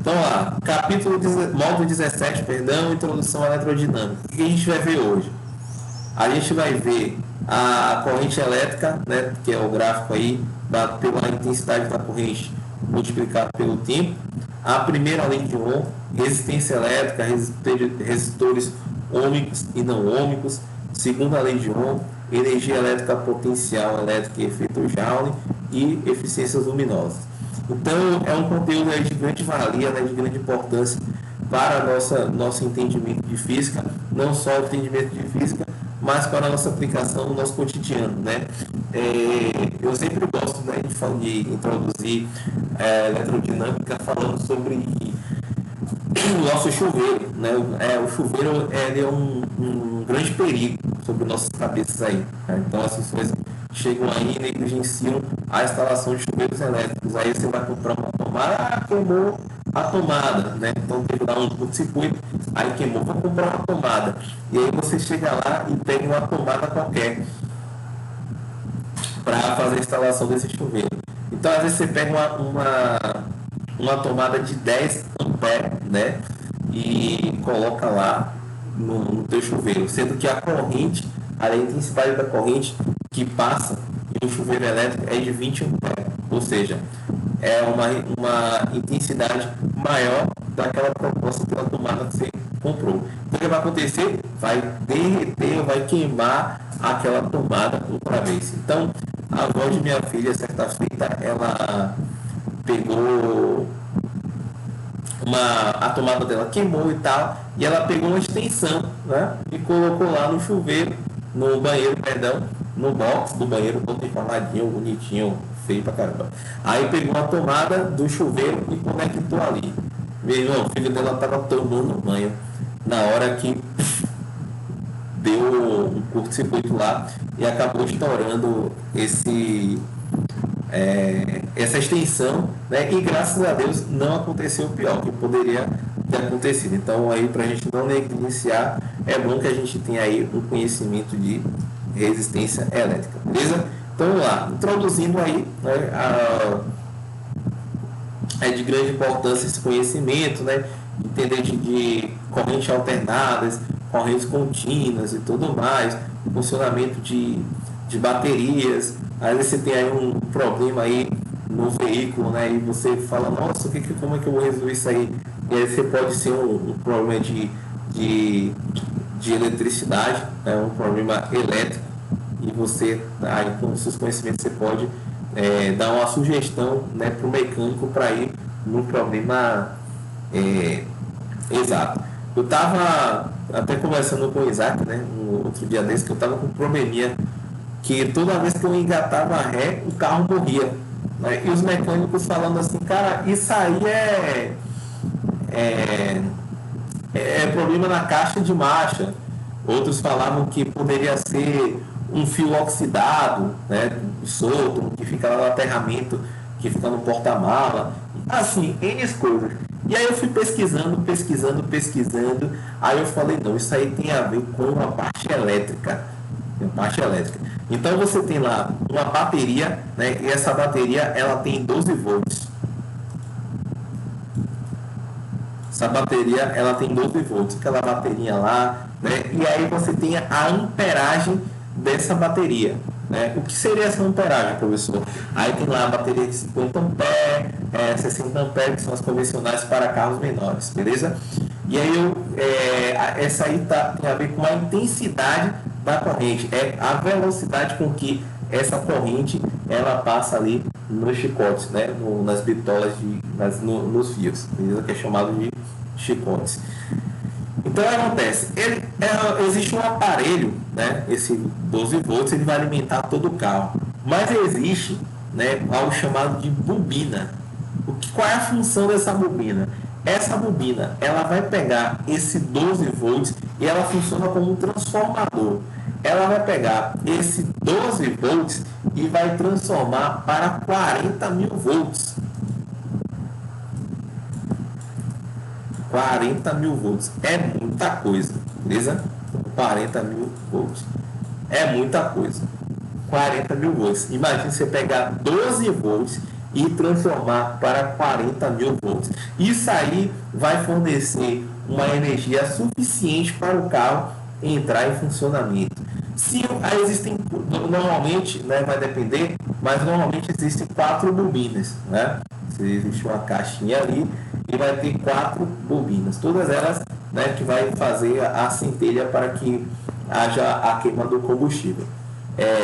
Então, lá, módulo 17, perdão, introdução à elerodinâmica. O que a gente vai ver hoje? A gente vai ver a corrente elétrica, né, que é o gráfico aí, pela intensidade da corrente multiplicado pelo tempo. A primeira lei de Ohm, resistência elétrica, resistores ômicos e não ômicos. Segunda lei de Ohm, energia elétrica potencial elétrica e efeito Joule e eficiências luminosas. Então, é um conteúdo de grande valia, né, de grande importância para nosso entendimento de física, não só o entendimento de física, mas para a nossa aplicação no nosso cotidiano, né? Eu sempre gosto, né, de introduzir eletrodinâmica falando sobre o nosso chuveiro, né? O chuveiro é um grande perigo sobre nossas cabeças aí, né? Então as pessoas chegam aí e negligenciam a instalação de chuveiros elétricos. Aí você vai comprar uma tomada, queimou a tomada, né? Então teve lá um curto-circuito, aí queimou, vou comprar uma tomada. E aí você chega lá e pega uma tomada qualquer para fazer a instalação desse chuveiro. Então às vezes você pega uma tomada de 10 amperes, né? E coloca lá no teu chuveiro, sendo que a corrente, a intensidade da corrente que passa em um chuveiro elétrico é de 20 amperes, ou seja, é uma intensidade maior daquela proposta pela tomada que você comprou. Então, o que vai acontecer? Vai derreter, vai queimar aquela tomada outra vez. Então, a avó de minha filha, certa feita, ela pegou a tomada dela queimou e tal, e ela pegou uma extensão, né, e colocou lá no chuveiro, no banheiro, perdão, no box do banheiro, todo enroladinho, bonitinho, feio pra caramba. Aí pegou a tomada do chuveiro e conectou ali. Meu irmão, o filho dela tava tomando banho na hora que deu um curto-circuito lá e acabou estourando essa extensão, né? E graças a Deus não aconteceu o pior que poderia ter acontecido. Então aí, para a gente não negligenciar, é bom que a gente tenha aí um conhecimento de resistência elétrica, beleza? Então vamos lá, introduzindo aí, né, é de grande importância esse conhecimento, né? Entender de correntes alternadas, correntes contínuas e tudo mais, funcionamento de baterias. Aí você tem aí um problema aí no veículo, né? E você fala, nossa, como é que eu vou resolver isso aí? E aí você pode ser um problema de eletricidade, né? Um problema elétrico, e você, aí com os seus conhecimentos, você pode dar uma sugestão, né, para o mecânico para ir no problema exato. Eu estava até conversando com o Isaac, né, um outro dia desse, que eu estava com um probleminha que toda vez que eu engatava a ré, o carro morria, né? E os mecânicos falando assim, cara, isso aí é problema na caixa de marcha. Outros falavam que poderia ser um fio oxidado, né, solto, que fica lá no aterramento, que fica no porta-mala, assim, N coisas. E aí eu fui pesquisando, aí eu falei, não, isso aí tem a ver com a parte elétrica. Então você tem lá uma bateria, né, e essa bateria ela tem 12 volts. Essa bateria ela tem 12 volts, aquela bateria lá, né, e aí você tem a amperagem dessa bateria, né? O que seria essa amperagem, professor? Aí tem lá a bateria de 50 amperes, 60 amperes, que são as convencionais para carros menores, beleza? E aí essa aí tem a ver com a intensidade da corrente, é a velocidade com que essa corrente ela passa ali nos chicotes, né? Nas bitolas, nos fios, beleza? Que é chamado de chicotes. Então o que acontece? Existe um aparelho, né? Esse 12 volts ele vai alimentar todo o carro, mas existe, né, algo chamado de bobina. Qual é a função dessa bobina? Essa bobina ela vai pegar esse 12 volts e ela funciona como um transformador. Ela vai pegar esse 12 volts e vai transformar para 40 mil volts. 40 mil volts é muita coisa, beleza? 40 mil volts é muita coisa. 40 mil volts. Imagina você pegar 12 volts e transformar para 40 mil volts. Isso aí vai fornecer uma energia suficiente para o carro entrar em funcionamento. Se aí existem, normalmente, né, vai depender, mas normalmente existem 4 bobinas, né? Se existe uma caixinha ali e vai ter 4 bobinas, todas elas, né, que vai fazer a centelha para que haja a queima do combustível.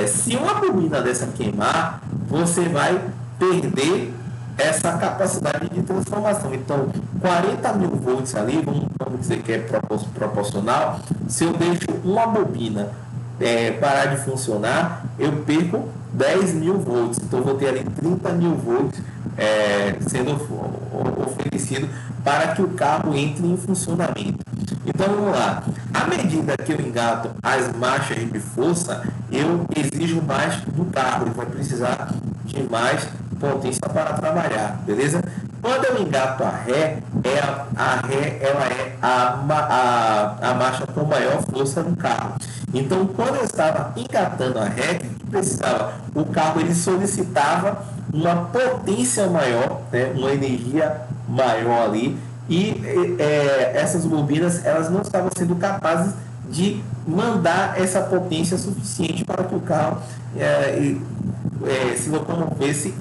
Se uma bobina dessa queimar, você vai perder essa capacidade de transformação. Então, 40 mil volts ali, vamos dizer que é proporcional. Se eu deixo uma bobina parar de funcionar, eu perco 10 mil volts. Então, eu vou ter ali 30 mil volts sendo oferecido para que o carro entre em funcionamento. Então, vamos lá. À medida que eu engato as marchas de força, eu exijo mais do carro. Ele vai precisar de mais potência para trabalhar, beleza? Quando eu engato a ré, a ré ela é a marcha com maior força do carro. Então, quando eu estava engatando a ré, o carro ele solicitava uma potência maior, né, uma energia maior ali, e essas bobinas elas não estavam sendo capazes de mandar essa potência suficiente para que o carro se locomovesse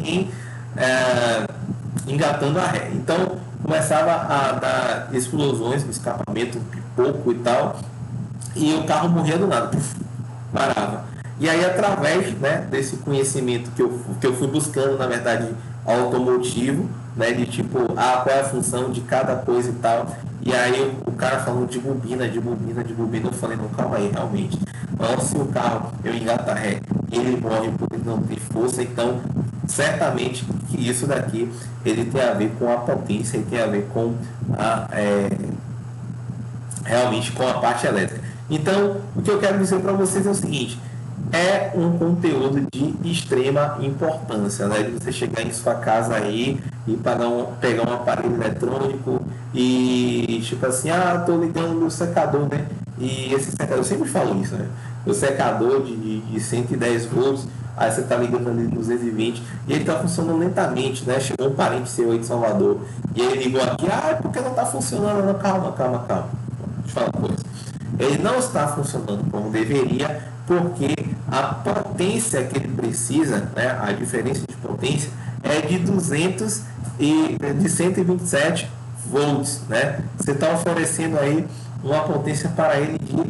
engatando a ré. Então começava a dar explosões no escapamento, um pipoco e tal, e o carro morria do nada, parava. E aí, através, né, desse conhecimento que eu fui buscando, na verdade, automotivo, né, de tipo, qual é a função de cada coisa e tal. E aí o cara falando de bobina, eu falei, não, calma aí, realmente. Mas se o carro, eu engato a ré, ele morre por ele não ter força, então certamente que isso daqui, ele tem a ver com a potência, ele tem a ver com realmente com a parte elétrica. Então, o que eu quero dizer para vocês é o seguinte: é um conteúdo de extrema importância, né? De você chegar em sua casa aí e pegar um aparelho eletrônico e tipo assim, tô ligando no secador, né? E esse secador, eu sempre falo isso, né? O secador de 110 volts, aí você tá ligando ali 220 e ele tá funcionando lentamente, né? Chegou um parente seu aí de Salvador e ele ligou aqui, porque não tá funcionando? Não, calma. Deixa eu falar uma coisa. Ele não está funcionando como deveria, porque a potência que ele precisa, né, a diferença de potência é de 127 volts, né? Você está oferecendo aí uma potência para ele de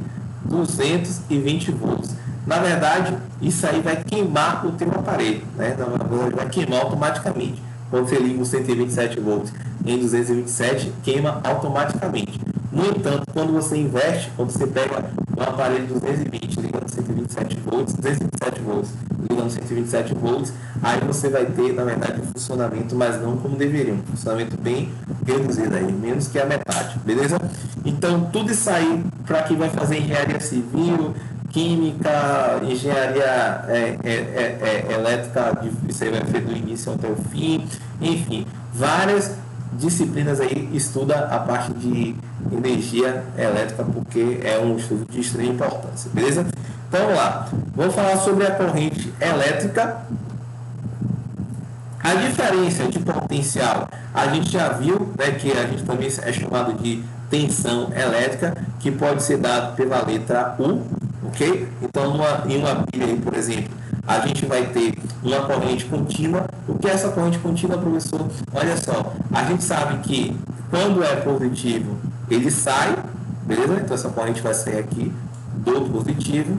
220 volts. Na verdade, isso aí vai queimar o teu aparelho, né? Ele vai queimar automaticamente. Quando você liga os 127 volts em 227, queima automaticamente. No entanto, quando você investe, quando você pega um aparelho de 220, ligando 127 volts, ligando 127 volts, aí você vai ter, na verdade, um funcionamento, mas não como deveria, um funcionamento bem reduzido aí, menos que a metade, beleza? Então, tudo isso aí, para quem vai fazer engenharia civil, química, engenharia elétrica, isso aí vai ser do início até o fim, enfim, várias disciplinas aí estuda a parte de energia elétrica, porque é um estudo de extrema importância, beleza? Então vamos lá, vamos falar sobre a corrente elétrica. A diferença de potencial, a gente já viu, né, que a gente também é chamado de tensão elétrica, que pode ser dado pela letra U, ok? Então em uma pilha aí, por exemplo, a gente vai ter uma corrente contínua. O que é essa corrente contínua, professor? Olha só, a gente sabe que quando é positivo, ele sai, beleza? Então essa corrente vai sair aqui do positivo.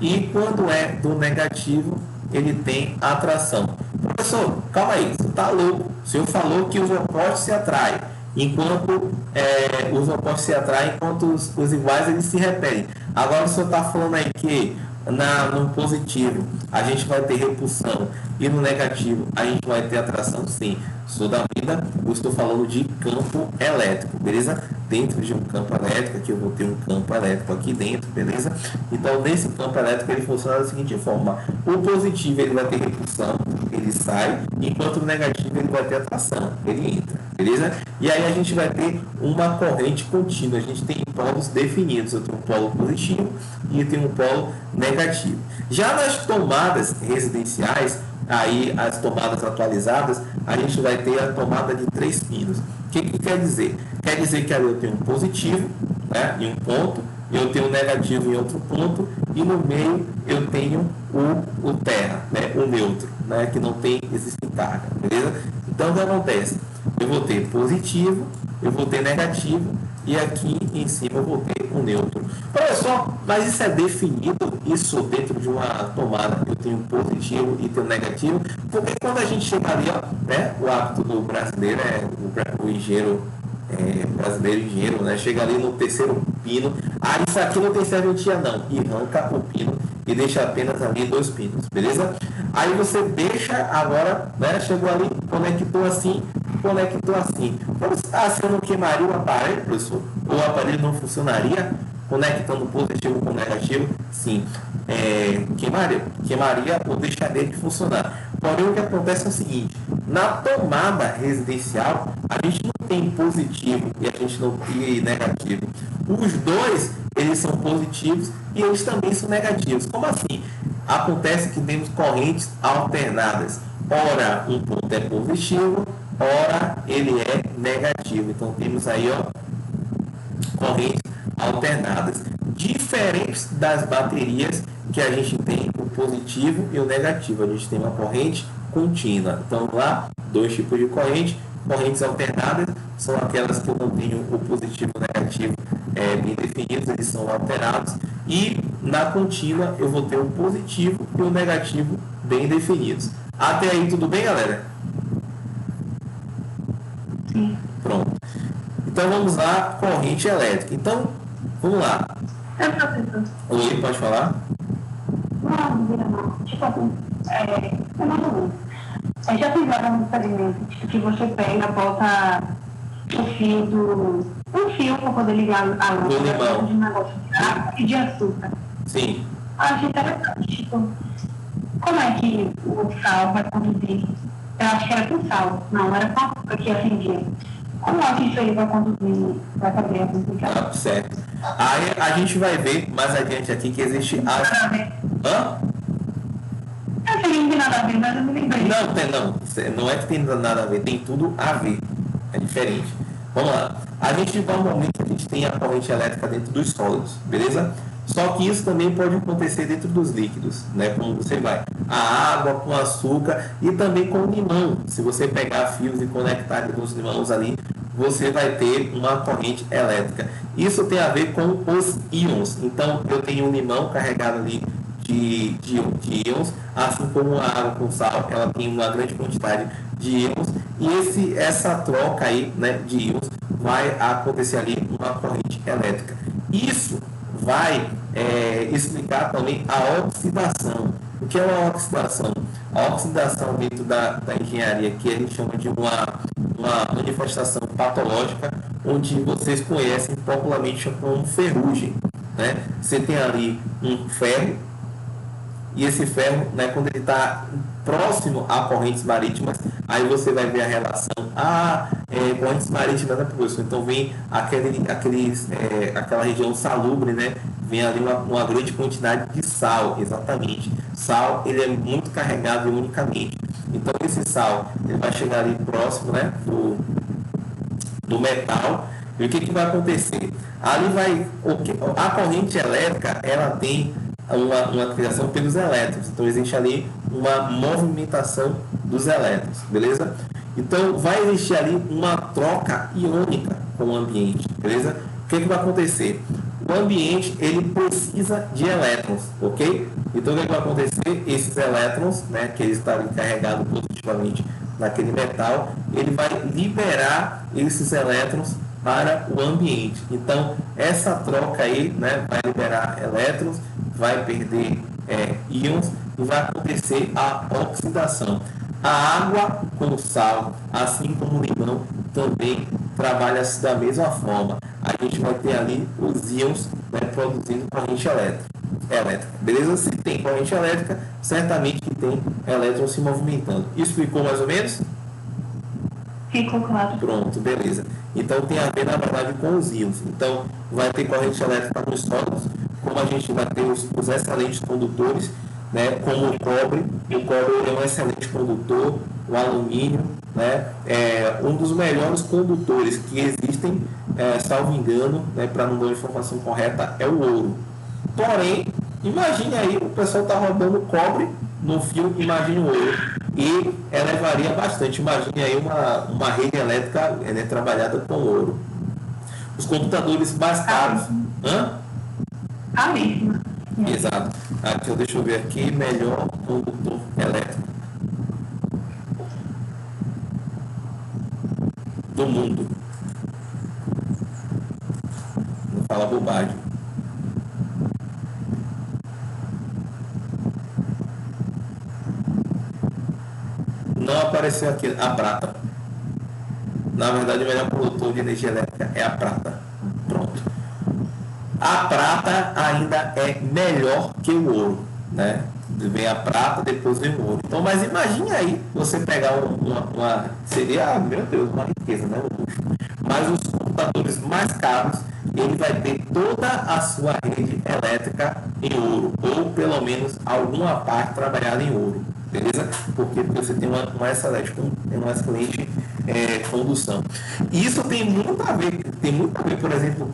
E quando é do negativo, ele tem atração. Professor, calma aí, você está louco. O senhor falou que os opostos se atraem. Enquanto os opostos se atraem, enquanto os iguais eles se repelem. Agora o senhor está falando aí que no positivo a gente vai ter repulsão e no negativo a gente vai ter atração. Sim, sou da vida, eu estou falando de campo elétrico, beleza? Dentro de um campo elétrico, aqui eu vou ter um campo elétrico aqui dentro, beleza? Então nesse campo elétrico ele funciona da seguinte forma: o positivo ele vai ter repulsão, ele sai, enquanto o negativo ele vai ter atração, ele entra, beleza? E aí a gente vai ter uma corrente contínua, a gente tem polos definidos, eu tenho um polo positivo e eu tenho um polo negativo. Já nas tomadas residenciais, aí as tomadas atualizadas, a gente vai ter a tomada de 3 pinos. O que quer dizer? Quer dizer que ali eu tenho um positivo, né, em um ponto, eu tenho um negativo em outro ponto, e no meio eu tenho o terra, né, o neutro, né, que não tem, existe carga, beleza? Então o que acontece? Eu vou ter positivo, eu vou ter negativo, e aqui em cima eu vou ter um neutro. Olha só, mas isso é definido, isso dentro de uma tomada, eu tenho positivo e tenho negativo, porque quando a gente chega ali, ó, né, o hábito do brasileiro o engenheiro, brasileiro engenheiro, né, chega ali no terceiro pino, isso aqui não tem serventia não, e arranca o pino e deixa apenas ali 2 pinos, beleza? Aí você deixa agora, né, chegou ali, conectou assim, assim eu não queimaria o aparelho, professor? Ou o aparelho não funcionaria conectando positivo com negativo? Sim, queimaria ou deixaria de funcionar. Porém, o que acontece é o seguinte: na tomada residencial, a gente não tem positivo e a gente não tem negativo. Os dois, eles são positivos e eles também são negativos. Como assim? Acontece que temos correntes alternadas. Ora, um ponto é positivo, ora ele é negativo. Então temos aí, ó, correntes alternadas, diferentes das baterias que a gente tem o positivo e o negativo. A gente tem uma corrente contínua. Então lá, 2 tipos de correntes alternadas são aquelas que eu não tenho o positivo e o negativo bem definidos, eles são alterados, e na contínua eu vou ter o positivo e o negativo bem definidos. Até aí tudo bem, galera? Sim. Pronto. Então vamos lá, corrente elétrica. Então, vamos lá. Oi, pode falar? Não. Tipo assim, é mais ou menos. Já fizeram um experimento que você pega, bota um fio para poder ligar a lâmpada de um negócio de água e de açúcar. Sim. Acho interessante, tipo, como é que o sal vai conduzir? Eu acho que era com sal, não, era com açúcar que acendia. Como é que isso aí vai conduzir, vai fazer a complicação? Certo. Aí a gente vai ver mais adiante aqui que existe as... Hã? Eu sei que não tem nada a ver, mas eu me lembrei. Não é que tem nada a ver, tem tudo a ver. É diferente. Vamos lá. Normalmente a gente tem a corrente elétrica dentro dos sólidos, beleza? Só que isso também pode acontecer dentro dos líquidos, né? Como você vai, a água com açúcar e também com limão. Se você pegar fios e conectar alguns limões ali, você vai ter uma corrente elétrica. Isso tem a ver com os íons. Então, eu tenho um limão carregado ali de íons, assim como a água com sal, ela tem uma grande quantidade de íons, e essa troca aí, né, de íons vai acontecer ali uma corrente elétrica. Isso vai explicar também a oxidação. O que é uma oxidação? A oxidação dentro da engenharia, que a gente chama de uma manifestação patológica, onde vocês conhecem popularmente como ferrugem, né? Você tem ali um ferro, e esse ferro, né, quando ele está próximo a correntes marítimas, aí você vai ver a relação. Correntes marítimas, né, professor? Então vem aquela região salubre, né? Vem ali uma grande quantidade de sal, exatamente. Sal, ele é muito carregado unicamente. Então esse sal, ele vai chegar ali próximo, né, do metal. E o que vai acontecer? Ali a corrente elétrica, ela tem uma criação pelos elétrons. Então existe ali uma movimentação dos elétrons, beleza? Então vai existir ali uma troca iônica com o ambiente, beleza? O que vai acontecer? O ambiente, ele precisa de elétrons, ok? Então o que vai acontecer? Esses elétrons, né, que eles estão carregados positivamente naquele metal, ele vai liberar esses elétrons para o ambiente. Então essa troca aí, né, vai liberar elétrons, vai perder íons e vai acontecer a oxidação. A água com sal, assim como o limão, também trabalha-se da mesma forma. A gente vai ter ali os íons, né, produzindo corrente elétrica. Beleza? Se tem corrente elétrica, certamente que tem elétrons se movimentando. Explicou mais ou menos? Ficou claro. Pronto, beleza. Então tem a ver, na verdade, com os íons. Então vai ter corrente elétrica nos sólidos, como a gente vai ter os excelentes condutores, né, como o cobre. O cobre é um excelente condutor, o alumínio, né, é um dos melhores condutores que existem, salvo engano, né, para não dar a informação correta, é o ouro. Porém, imagine aí, o pessoal está rodando cobre no fio, imagine o ouro. E elevaria bastante. Imagine aí uma rede elétrica, né, trabalhada com ouro. Os computadores mais caros. Hã? Caríssimo. Exato. Aqui, deixa eu ver aqui, melhor condutor elétrico do mundo. Não fala bobagem. Não apareceu aqui a prata. Na verdade, o melhor condutor de energia elétrica é a prata. Pronto. A prata ainda é melhor que o ouro, né? Vem a prata, depois vem o ouro. Então, mas imagine aí, você pegar seria, meu Deus, uma riqueza, né? O luxo. Mas os computadores mais caros, ele vai ter toda a sua rede elétrica em ouro, ou pelo menos alguma parte trabalhada em ouro, beleza? Porque você tem uma excelente condução. E isso tem muito a ver, por exemplo,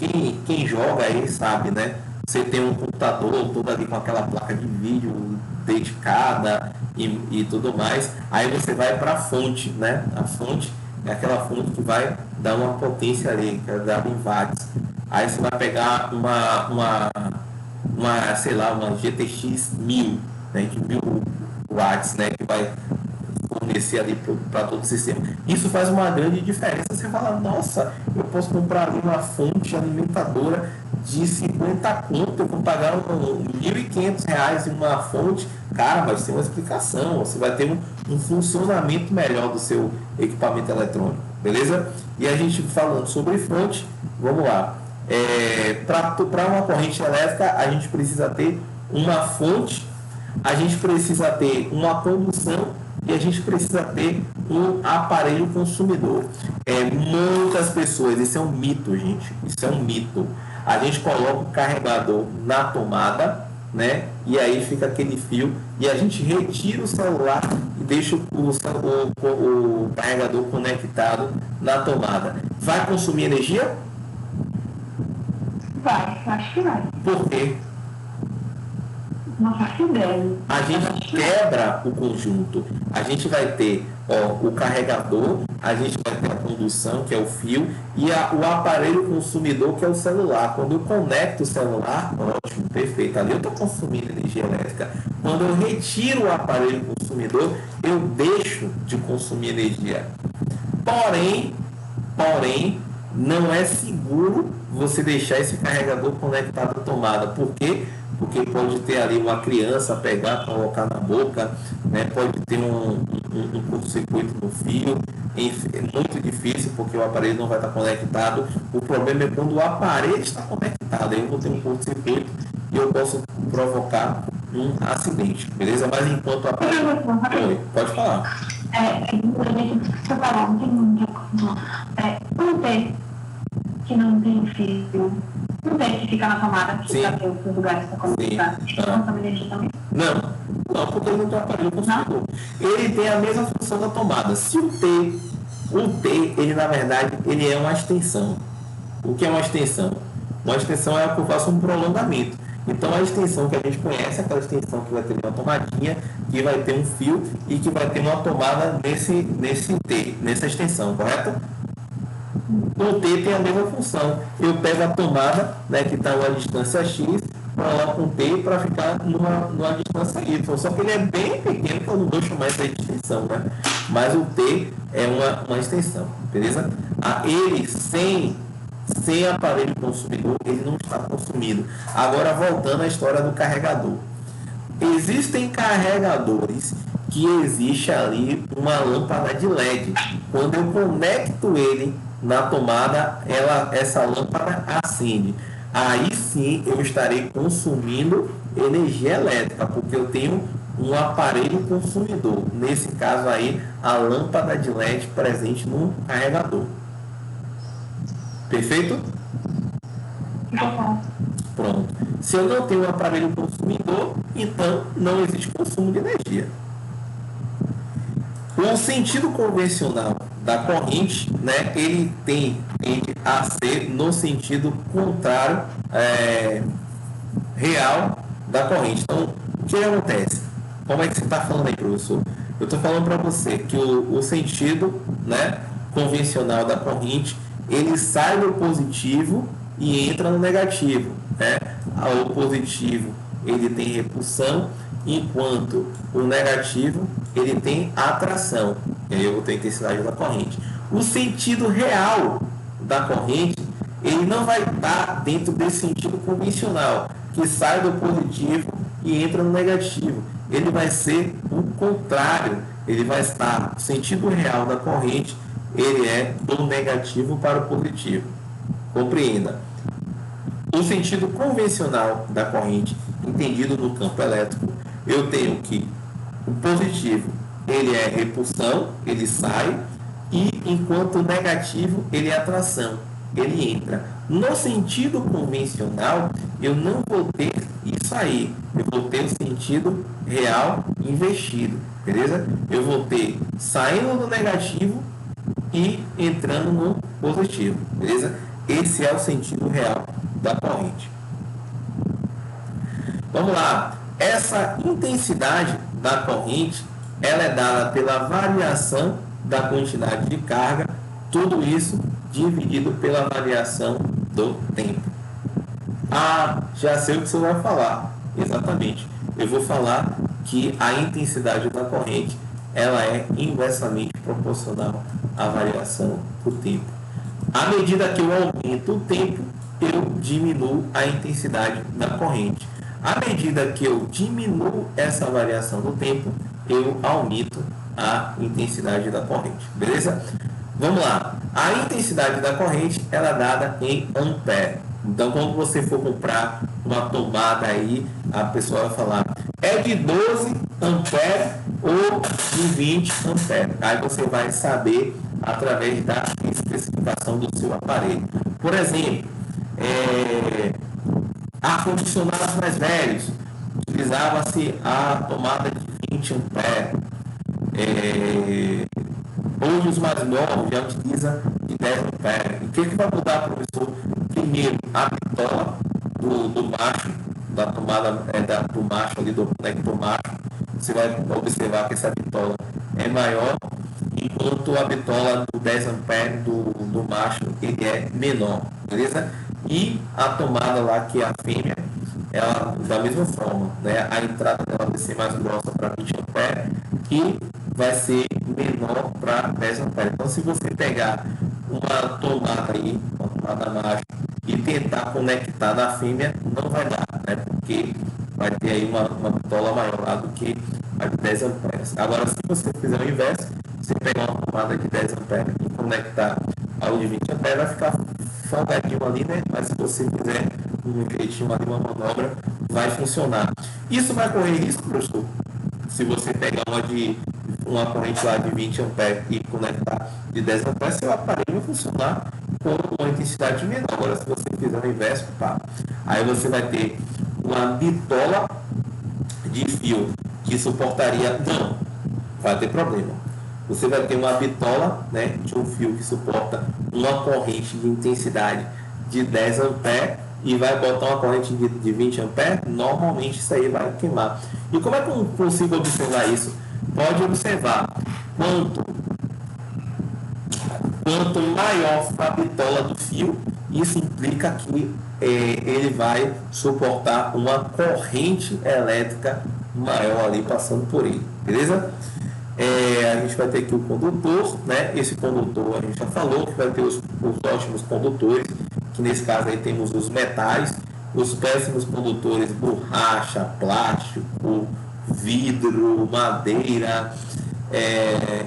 quem joga aí sabe, né? Você tem um computador todo ali com aquela placa de vídeo dedicada e tudo mais. Aí você vai para a fonte, né? A fonte é aquela fonte que vai dar uma potência ali, que é dada em watts. Aí você vai pegar sei lá, uma GTX 1000, né? De 1000 watts, né? Que vai fornecer ali para todo o sistema. Isso faz uma grande diferença. Você fala, nossa, eu posso comprar ali uma fonte alimentadora de 50 conto, eu vou pagar R$ 1.500 em uma fonte. Cara, mas tem uma explicação. Você vai ter um funcionamento melhor do seu equipamento eletrônico, beleza? E a gente falando sobre fonte, vamos lá. Para uma corrente elétrica, a gente precisa ter uma fonte, a gente precisa ter uma condução e a gente precisa ter um aparelho consumidor. Muitas pessoas, isso é um mito, gente, isso é um mito. A gente coloca o carregador na tomada, né? E aí fica aquele fio e a gente retira o celular e deixa o carregador conectado na tomada. Vai consumir energia? Vai, acho que vai. Por quê? Não faço ideia. A gente quebra o conjunto. A gente vai ter o carregador, a gente vai ter a condução, que é o fio, e o aparelho consumidor, que é o celular. Quando eu conecto o celular, ótimo, perfeito, ali eu estou consumindo energia elétrica. Quando eu retiro o aparelho consumidor, eu deixo de consumir energia. Porém, não é seguro você deixar esse carregador conectado à tomada. Por quê? Porque pode ter ali uma criança pegar, colocar na boca, né? Pode ter um curto-circuito no fio. Enfim, é muito difícil porque o aparelho não vai estar conectado. O problema é quando o aparelho está conectado. Aí eu vou ter um curto-circuito e eu posso provocar um acidente, beleza? Mas enquanto o aparelho... Oi, pode falar. Que não tem fio, não tem que ficar na tomada, que já tem outros lugares para conectar. Consome energia também? Não, porque ele não tem aparelho consumidor. Ele tem a mesma função da tomada. Se o T, ele na verdade, ele é uma extensão. O que é uma extensão? Uma extensão é a que eu faço um prolongamento. Então a extensão que a gente conhece é aquela extensão que vai ter uma tomadinha, que vai ter um fio e que vai ter uma tomada nesse T, nessa extensão, correto? O T tem a mesma função. Eu pego a tomada, né, que está a uma distância X, coloco um T para ficar numa distância Y. Só que ele é bem pequeno, que eu não vou chamar essa de extensão, né? Mas o T é uma extensão, beleza? Ele sem aparelho consumidor, ele não está consumindo. Agora, voltando à história do carregador. Existem carregadores que existe ali uma lâmpada de LED. Quando eu conecto ele na tomada, essa lâmpada acende. Aí sim eu estarei consumindo energia elétrica, porque eu tenho um aparelho consumidor. Nesse caso aí, a lâmpada de LED presente no carregador. Perfeito? Pronto. Se eu não tenho um aparelho consumidor, então não existe consumo de energia. O sentido convencional da corrente, né, ele tende a ser no sentido contrário, real da corrente. Então, o que acontece? Como é que você está falando aí, professor? Eu estou falando para você que o sentido, né, convencional da corrente, ele sai do positivo e entra no negativo, né? O positivo, ele tem repulsão, enquanto o negativo, ele tem atração. E aí eu vou ter a intensidade da corrente. O sentido real da corrente, ele não vai estar dentro desse sentido convencional, que sai do positivo e entra no negativo. Ele vai ser o contrário. Ele vai estar, o sentido real da corrente, ele é do negativo para o positivo. Compreenda. O sentido convencional da corrente, entendido no campo elétrico, eu tenho que o positivo, ele é repulsão, ele sai, e enquanto o negativo, ele é atração, ele entra. No sentido convencional, eu não vou ter isso aí, eu vou ter o sentido real invertido, beleza? Eu vou ter saindo do negativo e entrando no positivo, beleza? Esse é o sentido real da corrente. Vamos lá. Essa intensidade da corrente, ela é dada pela variação da quantidade de carga, tudo isso dividido pela variação do tempo. Ah, já sei o que você vai falar. Exatamente. Eu vou falar que a intensidade da corrente, ela é inversamente proporcional à variação do tempo. À medida que eu aumento o tempo, eu diminuo a intensidade da corrente. À medida que eu diminuo essa variação do tempo, eu aumento a intensidade da corrente. Beleza? Vamos lá. A intensidade da corrente, ela é dada em ampere. Então, quando você for comprar uma tomada aí, a pessoa vai falar, é de 12 ampere ou de 20 ampere. Aí você vai saber através da especificação do seu aparelho. Por exemplo, ar-condicionados mais velhos, utilizava-se a tomada de 20 ampere. Hoje os mais novos já utilizam de 10 ampere. O que vai mudar, professor? Primeiro, a bitola do macho, da tomada do macho ali, do conector macho. Você vai observar que essa bitola é maior, enquanto a bitola do 10 ampere do macho, ele é menor, beleza? E a tomada lá, que é a fêmea, ela da mesma forma, né? A entrada dela vai ser mais grossa para 20 ampere e vai ser menor para 10 ampere. Então, se você pegar uma tomada aí, uma tomada macho, e tentar conectar na fêmea, não vai dar, né? Porque vai ter aí uma bitola maior lá do que a de 10 amperes. Agora, se você fizer o inverso, você pegar uma tomada de 10 amperes e conectar ao de 20 amperes, vai ficar folgadinho ali, né? Mas se você fizer um jeitinho ali, uma manobra, vai funcionar. Isso vai correr risco, professor? Se você pegar uma corrente lá de 20 amperes e conectar de 10 amperes, seu aparelho vai funcionar com uma intensidade menor. Agora, se você fizer o inverso, pá, aí você vai ter uma bitola de fio que suportaria... Não, vai ter problema. Você vai ter uma bitola, né, de um fio que suporta uma corrente de intensidade de 10 amperes e vai botar uma corrente de 20 amperes, normalmente isso aí vai queimar. E como é que eu consigo observar isso? Pode observar, quanto maior a bitola do fio, isso implica que ele vai suportar uma corrente elétrica maior ali passando por ele, beleza? A gente vai ter aqui o condutor, né? Esse condutor a gente já falou que vai ter os ótimos condutores, que nesse caso aí temos os metais, os péssimos condutores, borracha, plástico, vidro, madeira,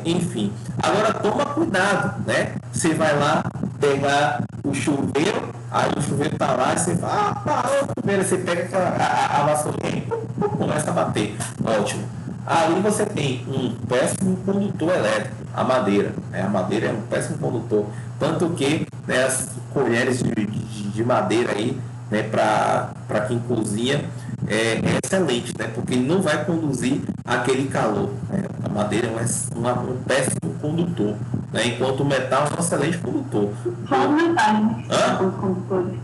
enfim. Agora toma cuidado, né? Você vai lá pegar o chuveiro, aí o chuveiro tá lá e você fala, parou o chuveiro, você pega a vassourinha e começa a bater. Ótimo. Ali você tem um péssimo condutor elétrico, a madeira. A madeira é um péssimo condutor. Tanto que, né, as colheres de madeira aí, né, para para quem cozinha, é excelente, né? Porque ele não vai conduzir aquele calor, né? A madeira é um péssimo condutor, né? Enquanto o metal é um excelente condutor. Só os metais, né? Hã? Os condutores.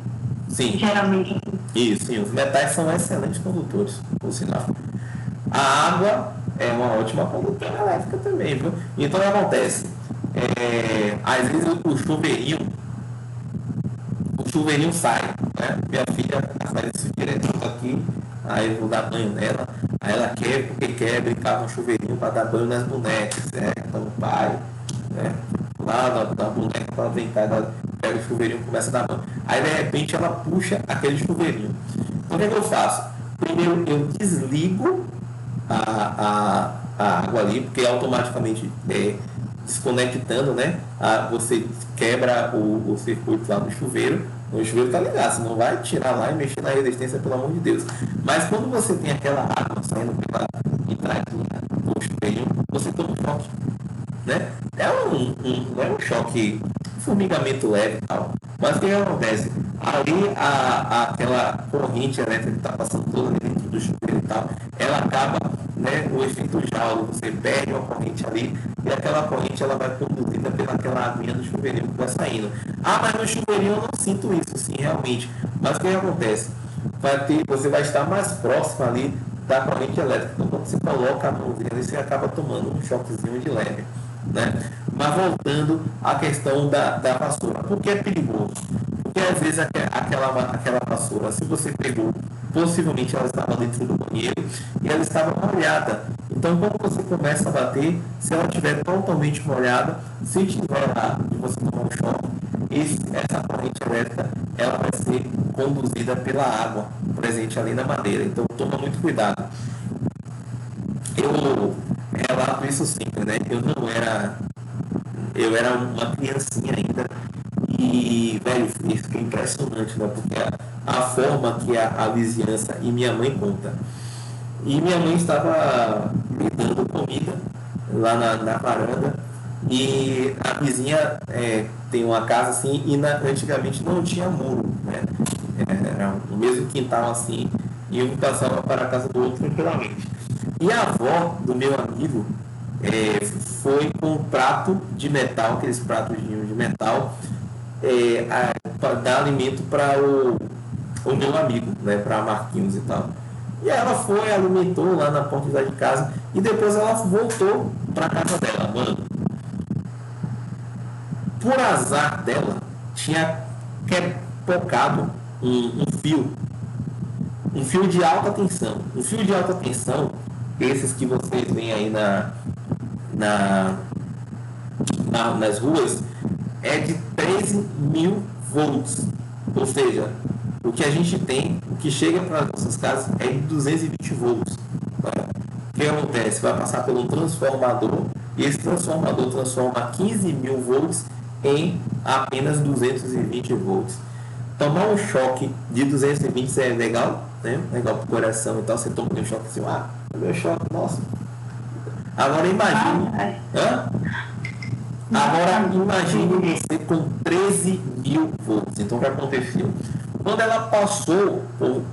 Sim. Geralmente, assim. Isso, sim, os metais são excelentes condutores, por sinal. A água é uma ótima condutora elétrica também, viu? Então o que acontece? Às vezes o chuveirinho sai, né? Minha filha faz isso direto aqui, aí eu vou dar banho nela, aí ela quer, porque quer brincar com o chuveirinho para dar banho nas bonecas, então o pai, né? Lá na boneca para brincar, ela pega o chuveirinho e começa a dar banho. Aí de repente ela puxa aquele chuveirinho. Então o que eu faço? Primeiro eu desligo a água ali, porque automaticamente desconectando, né? Você quebra o circuito lá do chuveiro. O chuveiro tá ligado, você não vai tirar lá e mexer na resistência, pelo amor de Deus. Mas quando você tem aquela água saindo pela entradinha do chuveirinho, você toma um choque, né? Não é um choque, formigamento leve e tal. Mas o que acontece? Ali aquela corrente elétrica que está passando toda dentro do chuveiro e tal, ela acaba, né, o efeito Joule, você perde uma corrente ali e aquela corrente ela vai conduzida pelaquela aguinha do chuveirinho que vai saindo. Mas no chuveirinho eu não sinto isso, sim, realmente. Mas o que acontece? Você vai estar mais próximo ali da corrente elétrica. Então quando você coloca a mãozinha ali, você acaba tomando um choquezinho de leve, né? Mas voltando à questão da vassoura, por que é perigoso? Porque às vezes aquela vassoura, se você pegou, possivelmente ela estava dentro do banheiro e ela estava molhada. Então quando você começa a bater, se ela estiver totalmente molhada, se tiver lá e você tomar um choque, essa corrente elétrica ela vai ser conduzida pela água presente ali na madeira. Então toma muito cuidado. Eu relato isso sempre, né? Eu era uma criancinha ainda e, velho, isso é impressionante, né? Porque a forma que a vizinhança e minha mãe conta. E minha mãe estava me dando comida lá na varanda e a vizinha tem uma casa assim e antigamente não tinha muro, né? Era o mesmo quintal assim e um passava para a casa do outro tranquilamente. E a avó do meu amigo foi com um prato de metal, aqueles pratos de metal, para dar alimento para o meu amigo, né, para Marquinhos e tal. E ela foi, alimentou lá na porta de casa e depois ela voltou para casa dela, mano. Por azar dela, tinha pocado um fio de alta tensão. Um fio de alta tensão, esses que vocês veem aí nas ruas, é de 13.000 volts. Ou seja, o que a gente tem, o que chega para as nossas casas é de 220 volts. O que acontece? Vai passar por um transformador e esse transformador transforma 15.000 volts em apenas 220 volts. Tomar um choque de 220 é legal, né? Legal pro coração e tal. Você toma um choque assim, meu choque, nossa. Agora imagine. Agora imagine você com 13.000 volts. Então o que aconteceu? Quando ela passou por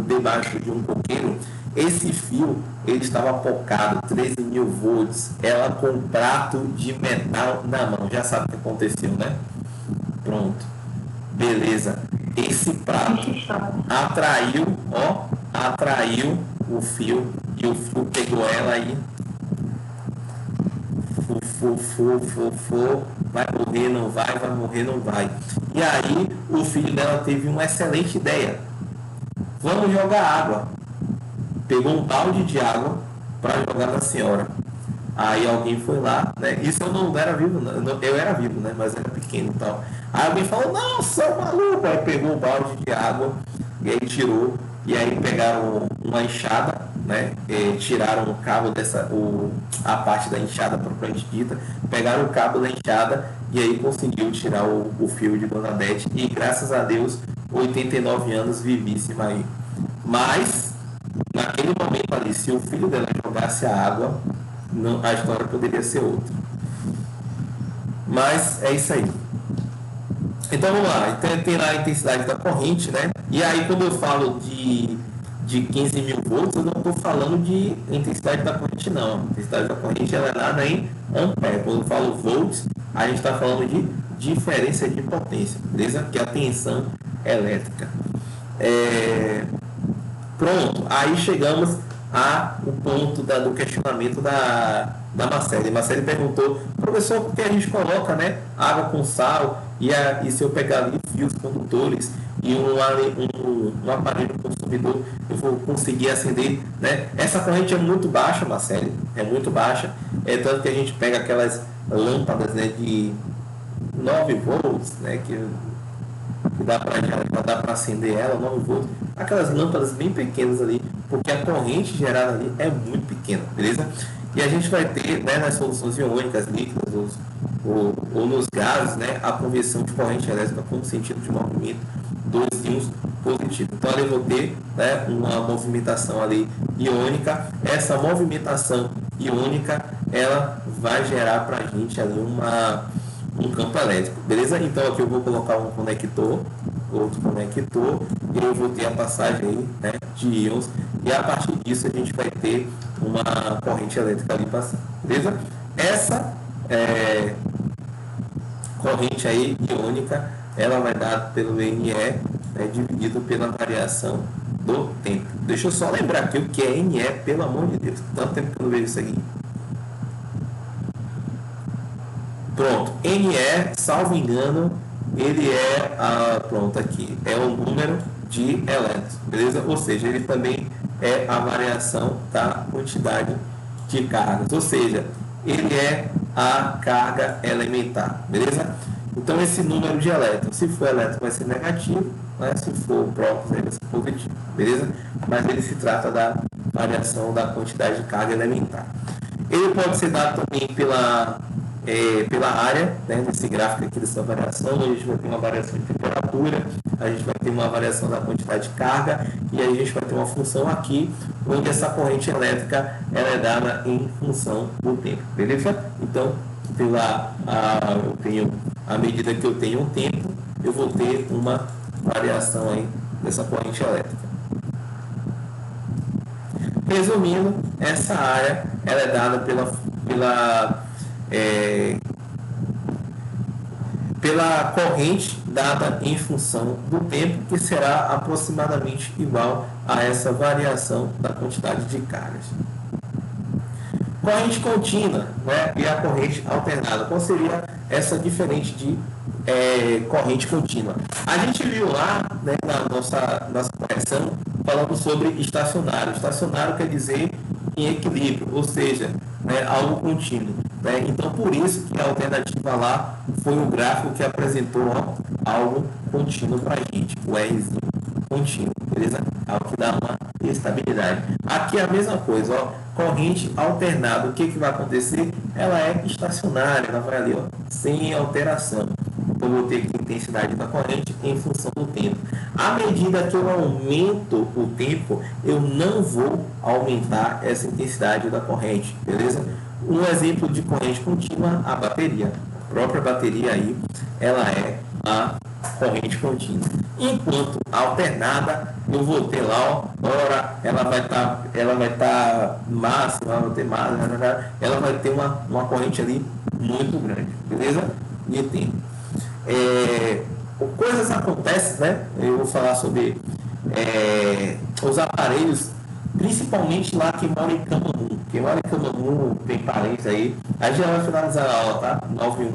debaixo de um coqueiro, esse fio ele estava pocado, 13.000 volts. Ela com um prato de metal na mão. Já sabe o que aconteceu, né? Pronto. Beleza. Esse prato atraiu o fio e o fio pegou ela aí. Vai morrer, não vai, vai morrer, não vai. E aí o filho dela teve uma excelente ideia. Vamos jogar água. Pegou um balde de água para jogar na senhora. Aí alguém foi lá, né? Isso eu não era vivo, não. Eu era vivo, né? Mas era pequeno e tal. Aí alguém falou, não, seu maluco! Aí pegou o balde de água e aí tirou. E aí pegaram uma enxada, né? Tiraram o cabo a parte da enxada propriamente dita. Pegaram o cabo da enxada e aí conseguiu tirar o fio de Dona Bete. E graças a Deus, 89 anos vivíssima aí. Mas, naquele momento ali, se o filho dela jogasse a água, a história poderia ser outra. Mas é isso aí. Então vamos lá, então tem lá a intensidade da corrente, né? E aí quando eu falo de 15 mil volts, eu não estou falando de intensidade da corrente não. A intensidade da corrente ela é dada em ampere. Quando eu falo volts, a gente está falando de diferença de potência, beleza? Que é a tensão elétrica. Pronto, aí chegamos ao ponto do questionamento da Marcele. Marcele perguntou, professor, por que a gente coloca, né, água com sal e se eu pegar ali fios condutores e um aparelho consumidor, eu vou conseguir acender, né? Essa corrente é muito baixa, Marcele, é muito baixa, tanto que a gente pega aquelas lâmpadas, né, de 9 volts, né, que dá para acender ela, 9 volts, aquelas lâmpadas bem pequenas ali, porque a corrente gerada ali é muito pequena, beleza? E a gente vai ter, né, nas soluções iônicas, líquidas ou nos gases, né, a conversão de corrente elétrica com sentido de movimento dos íons positivos. Então ali eu vou ter, né, uma movimentação ali iônica. Essa movimentação iônica ela vai gerar para a gente ali um campo elétrico, beleza? Então aqui eu vou colocar um conector, outro conector, e eu vou ter a passagem aí, né, de íons, e a partir disso a gente vai ter uma corrente elétrica ali passando, beleza? Essa corrente aí iônica, ela vai dar pelo NE, né, dividido pela variação do tempo. Deixa eu só lembrar aqui o que é NE, pelo amor de Deus, tanto tempo que eu não vejo isso aqui. Pronto, NE, salvo engano, ele pronto aqui, é o número de elétrons, beleza? Ou seja, ele também é a variação da quantidade de cargas, ou seja, ele é a carga elementar, beleza? Então esse número de elétrons, se for elétron vai ser negativo, né? Se for prótons vai ser positivo, beleza? Mas ele se trata da variação da quantidade de carga elementar. Ele pode ser dado também pela área, né, nesse gráfico aqui dessa variação, a gente vai ter uma variação de temperatura, a gente vai ter uma variação da quantidade de carga, e aí a gente vai ter uma função aqui, onde essa corrente elétrica ela é dada em função do tempo, beleza? Então, eu tenho, à medida que eu tenho um tempo, eu vou ter uma variação aí dessa corrente elétrica. Resumindo, essa área ela é dada pela corrente dada em função do tempo, que será aproximadamente igual a essa variação da quantidade de cargas. Corrente contínua, né, e a corrente alternada. Qual seria essa diferente de corrente contínua? A gente viu lá, né, na nossa correção, falando sobre estacionário. Estacionário quer dizer em equilíbrio, ou seja, né, algo contínuo. Né? Então, por isso que a alternativa lá foi o gráfico que apresentou algo contínuo para a gente, o Rzinho contínuo, beleza? Algo que dá uma estabilidade. Aqui é a mesma coisa, ó, corrente alternada. O que vai acontecer? Ela é estacionária, ela vai ali, ó, sem alteração. Então, eu vou ter aqui a intensidade da corrente em função do tempo. À medida que eu aumento o tempo, eu não vou aumentar essa intensidade da corrente, beleza? Um exemplo de corrente contínua, a bateria. A própria bateria aí, ela é a corrente contínua. Enquanto alternada, eu vou ter lá, ó, ora, ela vai estar máxima, ela vai ter máxima, ela vai ter uma corrente ali muito grande, beleza? De tempo. Coisas acontecem, né? Eu vou falar sobre os aparelhos, principalmente lá que mora em Camamu. Quem mora em Camamu tem parentes aí. A gente já vai finalizar a aula, tá? 9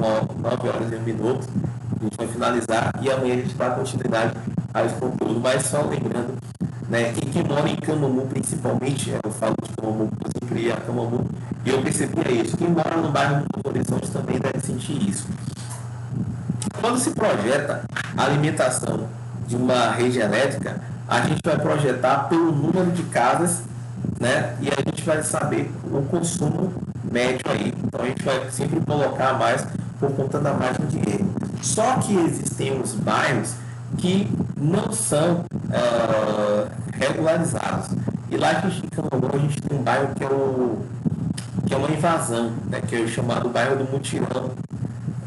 horas e 1 minuto. A gente vai finalizar e amanhã a gente dá continuidade a esse conteúdo. Mas só lembrando, né? Quem mora em Camamu, principalmente, eu falo de Camamu, eu sempre ia a Camamu, e eu percebi isso. Quem mora no bairro do Horizonte também deve sentir isso. Quando se projeta a alimentação de uma rede elétrica, a gente vai projetar pelo número de casas, né? E a gente vai saber o consumo médio aí. Então a gente vai sempre colocar mais por conta da margem de erro. Só que existem uns bairros que não são regularizados. E lá em Camamu a gente tem um bairro que é uma invasão, né? Que é o chamado bairro do Mutirão.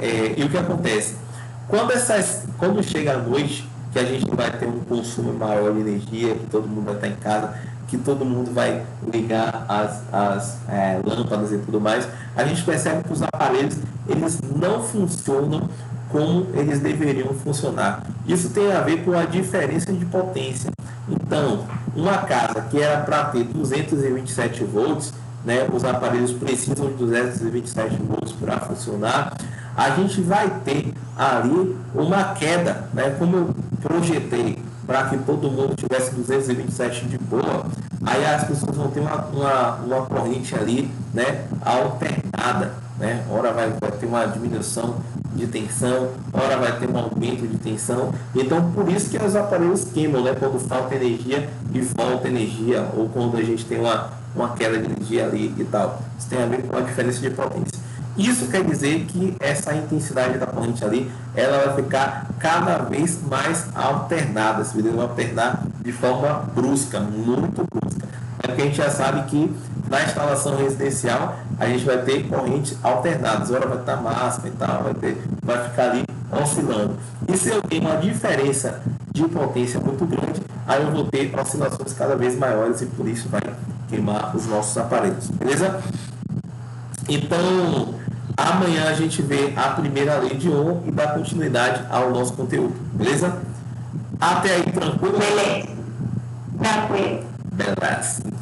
E o que acontece? Quando chega a noite, que a gente vai ter um consumo maior de energia, que todo mundo vai estar em casa, que todo mundo vai ligar as lâmpadas e tudo mais, a gente percebe que os aparelhos eles não funcionam como eles deveriam funcionar. Isso tem a ver com a diferença de potência. Então, uma casa que era para ter 227 volts, né, os aparelhos precisam de 227 volts para funcionar, a gente vai ter ali uma queda, né, como eu projetei para que todo mundo tivesse 227 de boa, aí as pessoas vão ter uma corrente ali, né, alternada, né, ora vai ter uma diminuição de tensão, ora vai ter um aumento de tensão, então por isso que os aparelhos queimam, né, quando falta energia e volta energia, ou quando a gente tem uma queda de energia ali e tal, isso tem a ver com a diferença de potência. Isso quer dizer que essa intensidade da corrente ali, ela vai ficar cada vez mais alternada, se vai alternar de forma brusca, muito brusca. É porque a gente já sabe que na instalação residencial a gente vai ter correntes alternadas, ora vai estar máxima e tal, vai ficar ali oscilando. E se eu tenho uma diferença de potência muito grande, aí eu vou ter oscilações cada vez maiores e por isso vai queimar os nossos aparelhos, beleza? Então, amanhã a gente vê a primeira lei de Ohm e dá continuidade ao nosso conteúdo, beleza? Até aí, tranquilo? Beleza. Tranquilo. Beleza. Então,